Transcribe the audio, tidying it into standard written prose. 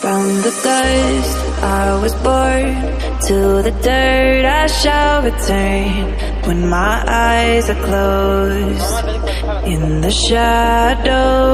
From the dust I was born, to the dirt I shall return. When my eyes are closed, in the shadows